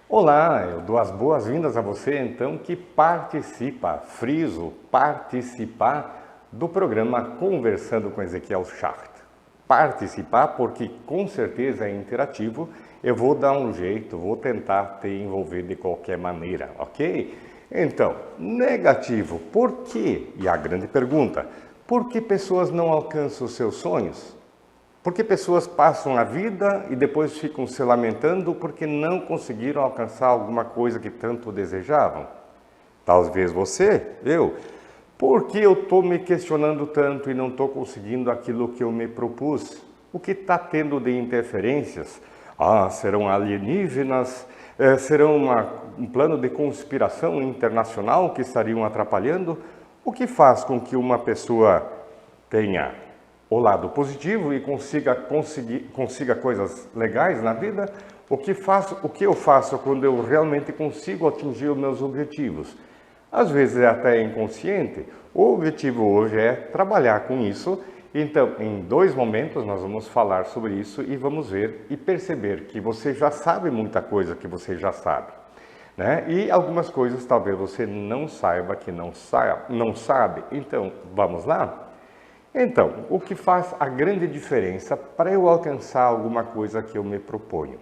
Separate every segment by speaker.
Speaker 1: Olá, eu dou as boas-vindas a você então que participa, friso, participar do programa Conversando com Ezequiel Schacht. Participar porque com certeza é interativo, eu vou dar um jeito, vou tentar te envolver de qualquer maneira, ok? Então, negativo, por quê? E a grande pergunta, por que pessoas não alcançam os seus sonhos? Por que pessoas passam a vida e depois ficam se lamentando porque não conseguiram alcançar alguma coisa que tanto desejavam? Talvez você, eu. Por que eu estou me questionando tanto e não estou conseguindo aquilo que eu me propus? O que está tendo de interferências? Serão alienígenas? Serão um plano de conspiração internacional que estariam atrapalhando? O que faz com que uma pessoa tenha o lado positivo e consiga coisas legais na vida? O que eu faço quando eu realmente consigo atingir os meus objetivos? Às vezes é até inconsciente. O objetivo hoje é trabalhar com isso. Então, em 2 momentos nós vamos falar sobre isso e vamos ver e perceber que você já sabe muita coisa que você já sabe, né? E algumas coisas talvez você não saiba que não sabe. Então, vamos lá? Então, o que faz a grande diferença para eu alcançar alguma coisa que eu me proponho?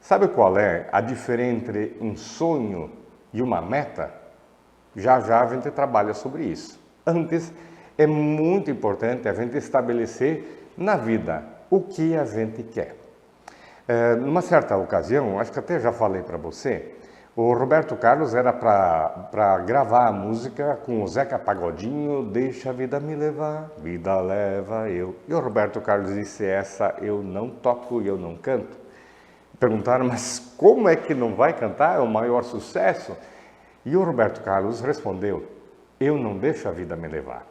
Speaker 1: Sabe qual é a diferença entre um sonho e uma meta? Já a gente trabalha sobre isso. Antes, é muito importante a gente estabelecer na vida o que a gente quer. Numa certa ocasião, acho que até já falei para você, o Roberto Carlos era para gravar a música com o Zeca Pagodinho, Deixa a vida me levar, vida leva eu. E o Roberto Carlos disse, essa eu não toco e eu não canto. Perguntaram, mas como é que não vai cantar? É o maior sucesso. E o Roberto Carlos respondeu, eu não deixo a vida me levar.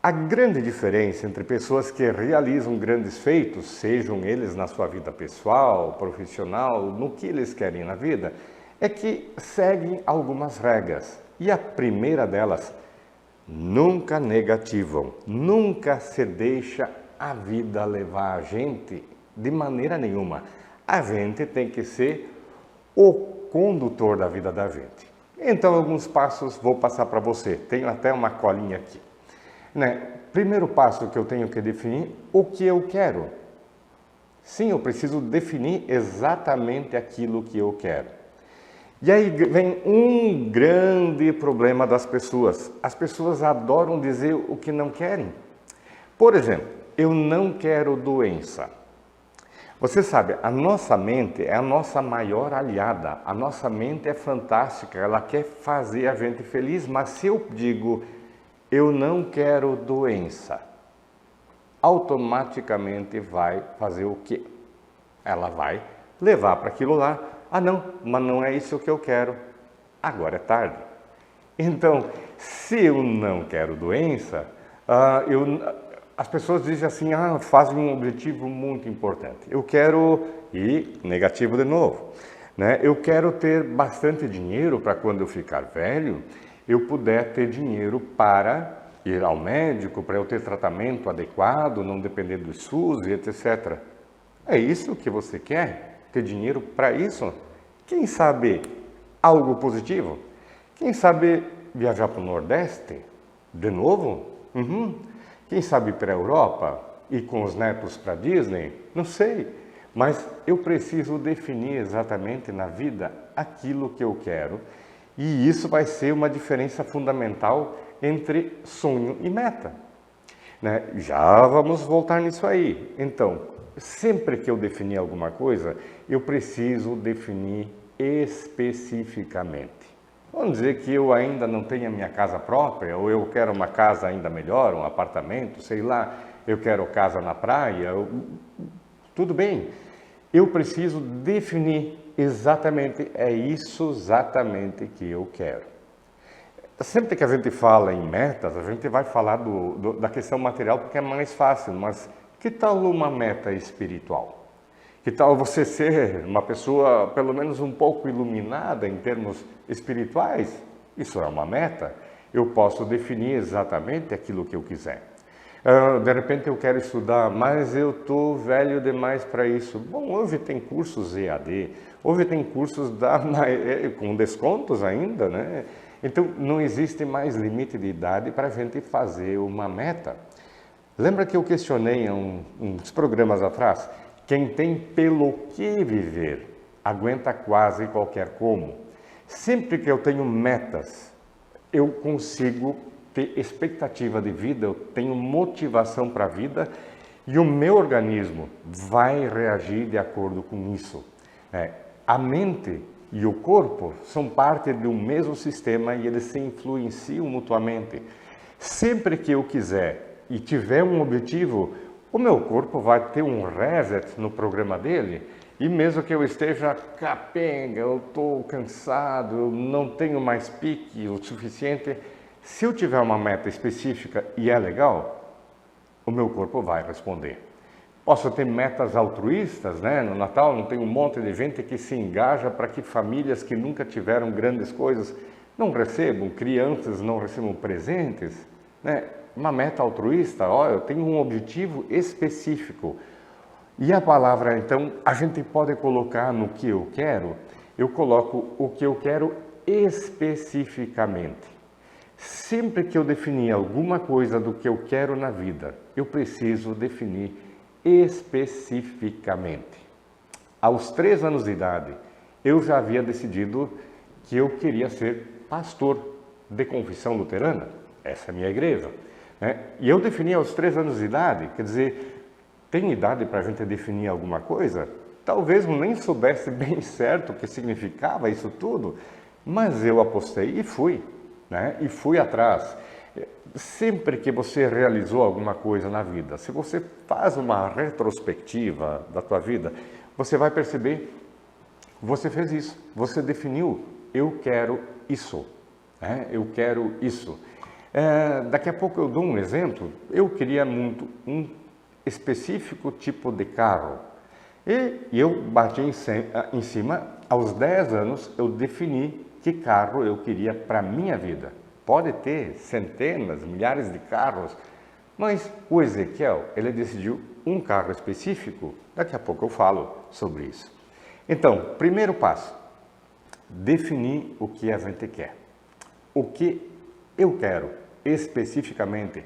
Speaker 1: A grande diferença entre pessoas que realizam grandes feitos, sejam eles na sua vida pessoal, profissional, no que eles querem na vida, é que seguem algumas regras. E a primeira delas, nunca negativam, nunca se deixa a vida levar a gente de maneira nenhuma. A gente tem que ser o condutor da vida da gente. Então, alguns passos vou passar para você. Tenho até uma colinha aqui. Primeiro passo que eu tenho que definir, o que eu quero. Sim, eu preciso definir exatamente aquilo que eu quero. E aí vem um grande problema das pessoas. As pessoas adoram dizer o que não querem. Por exemplo, eu não quero doença. Você sabe, a nossa mente é a nossa maior aliada. A nossa mente é fantástica, ela quer fazer a gente feliz, mas se eu digo eu não quero doença, automaticamente vai fazer o quê? Ela vai levar para aquilo lá. Não, mas não é isso que eu quero. Agora é tarde. Então, se eu não quero doença, as pessoas dizem assim, fazem um objetivo muito importante. Eu quero, e negativo de novo, né? Eu quero ter bastante dinheiro para quando eu ficar velho, eu puder ter dinheiro para ir ao médico, para eu ter tratamento adequado, não depender do SUS e etc. É isso que você quer? Ter dinheiro para isso? Quem sabe algo positivo? Quem sabe viajar para o Nordeste? De novo? Quem sabe para a Europa? Ir com os netos para a Disney? Não sei. Mas eu preciso definir exatamente na vida aquilo que eu quero. E isso vai ser uma diferença fundamental entre sonho e meta. Já vamos voltar nisso aí. Então, sempre que eu definir alguma coisa, eu preciso definir especificamente. Vamos dizer que eu ainda não tenho a minha casa própria, ou eu quero uma casa ainda melhor, um apartamento, sei lá, eu quero casa na praia, tudo bem. Eu preciso definir exatamente, é isso exatamente que eu quero. Sempre que a gente fala em metas, a gente vai falar da questão material porque é mais fácil, mas que tal uma meta espiritual? Que tal você ser uma pessoa pelo menos um pouco iluminada em termos espirituais? Isso é uma meta. Eu posso definir exatamente aquilo que eu quiser. De repente eu quero estudar, mas eu estou velho demais para isso. Bom, hoje tem cursos EAD, hoje tem cursos com descontos ainda, né? Então não existe mais limite de idade para a gente fazer uma meta. Lembra que eu questionei uns programas atrás? Quem tem pelo que viver, aguenta quase qualquer como. Sempre que eu tenho metas, eu consigo ter expectativa de vida, eu tenho motivação para a vida e o meu organismo vai reagir de acordo com isso. A mente e o corpo são parte do mesmo sistema e eles se influenciam mutuamente. Sempre que eu quiser e tiver um objetivo, o meu corpo vai ter um reset no programa dele e mesmo que eu esteja capenga, eu estou cansado, eu não tenho mais pique o suficiente, se eu tiver uma meta específica e é legal, o meu corpo vai responder. Posso ter metas altruístas, né? No Natal não tem um monte de gente que se engaja para que famílias que nunca tiveram grandes coisas não recebam, crianças não recebam presentes, né? Uma meta altruísta, ó, eu tenho um objetivo específico. E a palavra, então, a gente pode colocar no que eu quero, eu coloco o que eu quero especificamente. Sempre que eu definir alguma coisa do que eu quero na vida, eu preciso definir especificamente. Aos 3 anos de idade, eu já havia decidido que eu queria ser pastor de confissão luterana. Essa é a minha igreja. Né? E eu defini aos 3 anos de idade, quer dizer, tem idade para a gente definir alguma coisa? Talvez eu nem soubesse bem certo o que significava isso tudo, mas eu apostei e fui, né? E fui atrás. Sempre que você realizou alguma coisa na vida, se você faz uma retrospectiva da tua vida, você vai perceber, você fez isso, você definiu, eu quero isso, né? Eu quero isso. Daqui a pouco eu dou um exemplo, eu queria muito um específico tipo de carro e eu bati em cima, aos 10 anos eu defini que carro eu queria para a minha vida. Pode ter centenas, milhares de carros, mas o Ezequiel, ele decidiu um carro específico, daqui a pouco eu falo sobre isso. Então, primeiro passo, definir o que a gente quer. O que eu quero especificamente,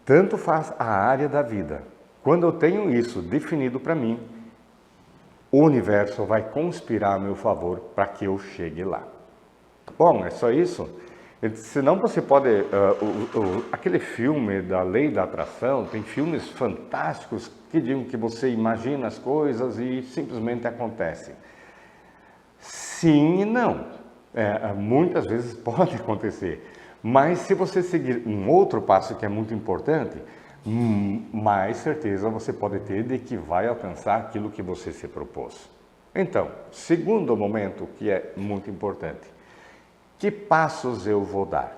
Speaker 1: tanto faz a área da vida. Quando eu tenho isso definido para mim, o universo vai conspirar a meu favor para que eu chegue lá. Bom, é só isso? Senão você pode... aquele filme da Lei da Atração, tem filmes fantásticos que dizem que você imagina as coisas e simplesmente acontecem. Sim e não. Muitas vezes pode acontecer. Mas se você seguir um outro passo que é muito importante, mais certeza você pode ter de que vai alcançar aquilo que você se propôs. Então, segundo momento que é muito importante, que passos eu vou dar?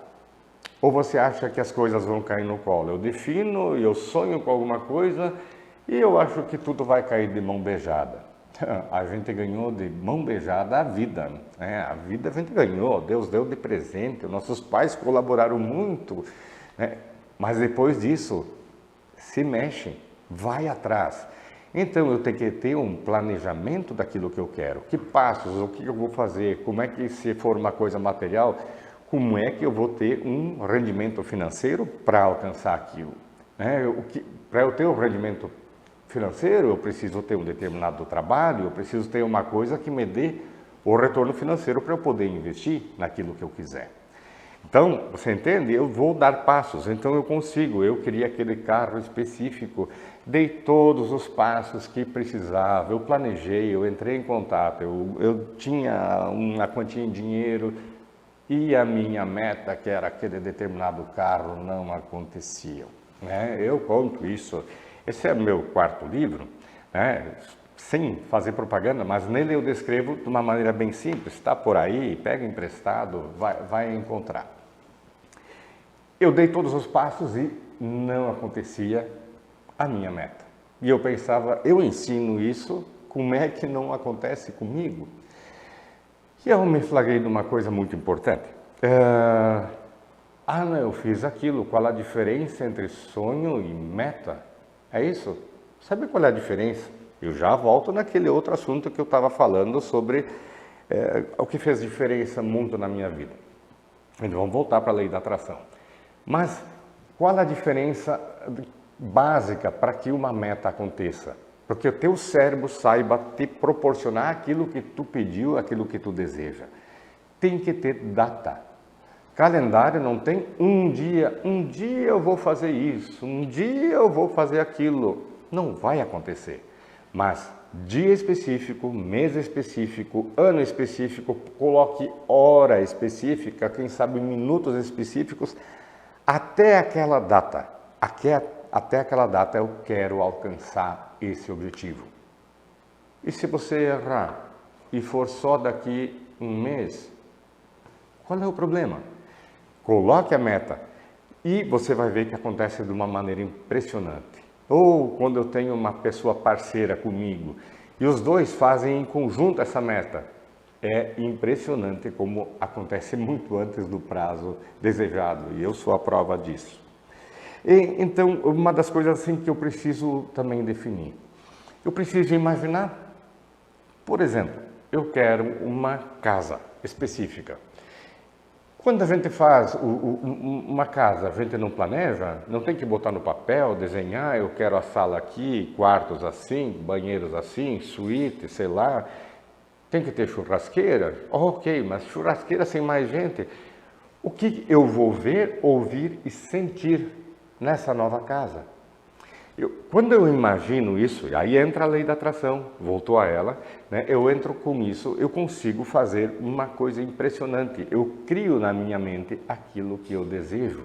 Speaker 1: Ou você acha que as coisas vão cair no colo? Eu defino, eu sonho com alguma coisa e eu acho que tudo vai cair de mão beijada. A gente ganhou de mão beijada a vida, né? A vida a gente ganhou, Deus deu de presente, nossos pais colaboraram muito, né? Mas depois disso, se mexe, vai atrás. Então eu tenho que ter um planejamento daquilo que eu quero. Que passos, o que eu vou fazer, como é que, se for uma coisa material, como é que eu vou ter um rendimento financeiro para alcançar aquilo, né? Para eu ter um rendimento financeiro, eu preciso ter um determinado trabalho, eu preciso ter uma coisa que me dê o retorno financeiro para eu poder investir naquilo que eu quiser. Então, você entende? Eu vou dar passos, então eu consigo. Eu queria aquele carro específico, dei todos os passos que precisava, eu planejei, eu entrei em contato, eu tinha uma quantia em dinheiro e a minha meta, que era aquele determinado carro, não acontecia, né? Eu conto isso. Esse é o meu 4º livro, né? Sem fazer propaganda, mas nele eu descrevo de uma maneira bem simples. Está por aí, pega emprestado, vai encontrar. Eu dei todos os passos e não acontecia a minha meta. E eu pensava, eu ensino isso como é que não acontece comigo? E eu me flagrei de uma coisa muito importante. Não, eu fiz aquilo, qual a diferença entre sonho e meta? É isso? Sabe qual é a diferença? Eu já volto naquele outro assunto que eu estava falando sobre o que fez diferença muito na minha vida. Então vamos voltar para a lei da atração. Mas qual a diferença básica para que uma meta aconteça? Porque o teu cérebro saiba te proporcionar aquilo que tu pediu, aquilo que tu deseja. Tem que ter data. Calendário não tem um dia eu vou fazer isso, um dia eu vou fazer aquilo. Não vai acontecer. Mas dia específico, mês específico, ano específico, coloque hora específica, quem sabe minutos específicos, até aquela data. Até aquela data eu quero alcançar esse objetivo. E se você errar e for só daqui um mês, qual é o problema? Coloque a meta e você vai ver que acontece de uma maneira impressionante. Ou quando eu tenho uma pessoa parceira comigo e os dois fazem em conjunto essa meta, é impressionante como acontece muito antes do prazo desejado e eu sou a prova disso. Então, uma das coisas assim que eu preciso também definir. Eu preciso imaginar, por exemplo, eu quero uma casa específica. Quando a gente faz uma casa, a gente não planeja, não tem que botar no papel, desenhar, eu quero a sala aqui, quartos assim, banheiros assim, suíte, sei lá. Tem que ter churrasqueira? Ok, mas churrasqueira sem mais gente. O que eu vou ver, ouvir e sentir nessa nova casa? Quando eu imagino isso, aí entra a lei da atração, voltou a ela, né? Eu entro com isso, eu consigo fazer uma coisa impressionante. Eu crio na minha mente aquilo que eu desejo.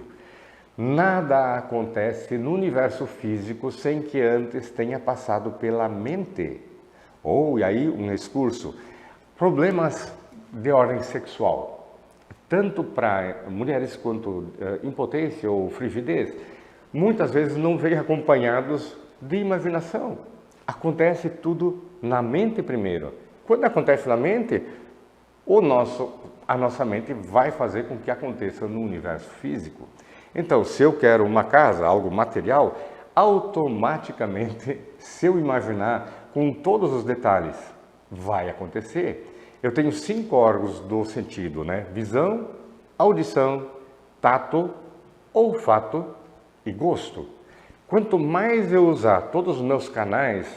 Speaker 1: Nada acontece no universo físico sem que antes tenha passado pela mente. E aí um excurso. Problemas de ordem sexual, tanto para mulheres quanto impotência ou frigidez, muitas vezes não vêm acompanhados de imaginação. Acontece tudo na mente primeiro. Quando acontece na mente, a nossa mente vai fazer com que aconteça no universo físico. Então, se eu quero uma casa, algo material, automaticamente, se eu imaginar com todos os detalhes, vai acontecer. Eu tenho 5 órgãos do sentido, né? Visão, audição, tato, olfato e gosto. Quanto mais eu usar todos os meus canais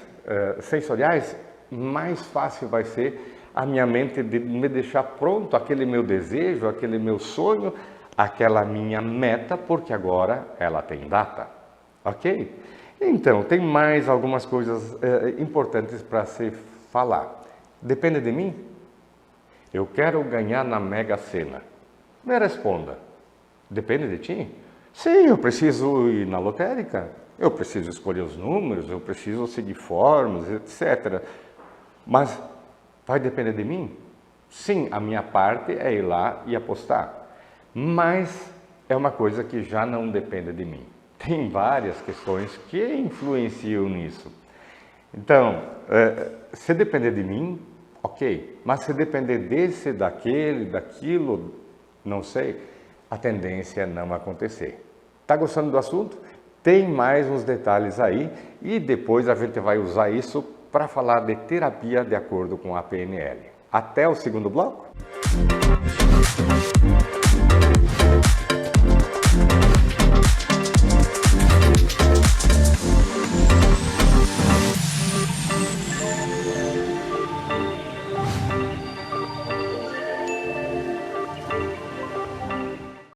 Speaker 1: sensoriais, mais fácil vai ser a minha mente de me deixar pronto aquele meu desejo, aquele meu sonho, aquela minha meta, porque agora ela tem data, ok? Então, tem mais algumas coisas importantes para se falar. Depende de mim? Eu quero ganhar na Mega Sena. Me responda. Depende de ti? Sim, eu preciso ir na lotérica, eu preciso escolher os números, eu preciso seguir fórmulas, etc. Mas vai depender de mim? Sim, a minha parte é ir lá e apostar. Mas é uma coisa que já não depende de mim. Tem várias questões que influenciam nisso. Então, se depender de mim, ok. Mas se depender desse, daquele, daquilo, não sei, a tendência é não acontecer. Está gostando do assunto? Tem mais uns detalhes aí e depois a gente vai usar isso para falar de terapia de acordo com a PNL. Até o segundo bloco.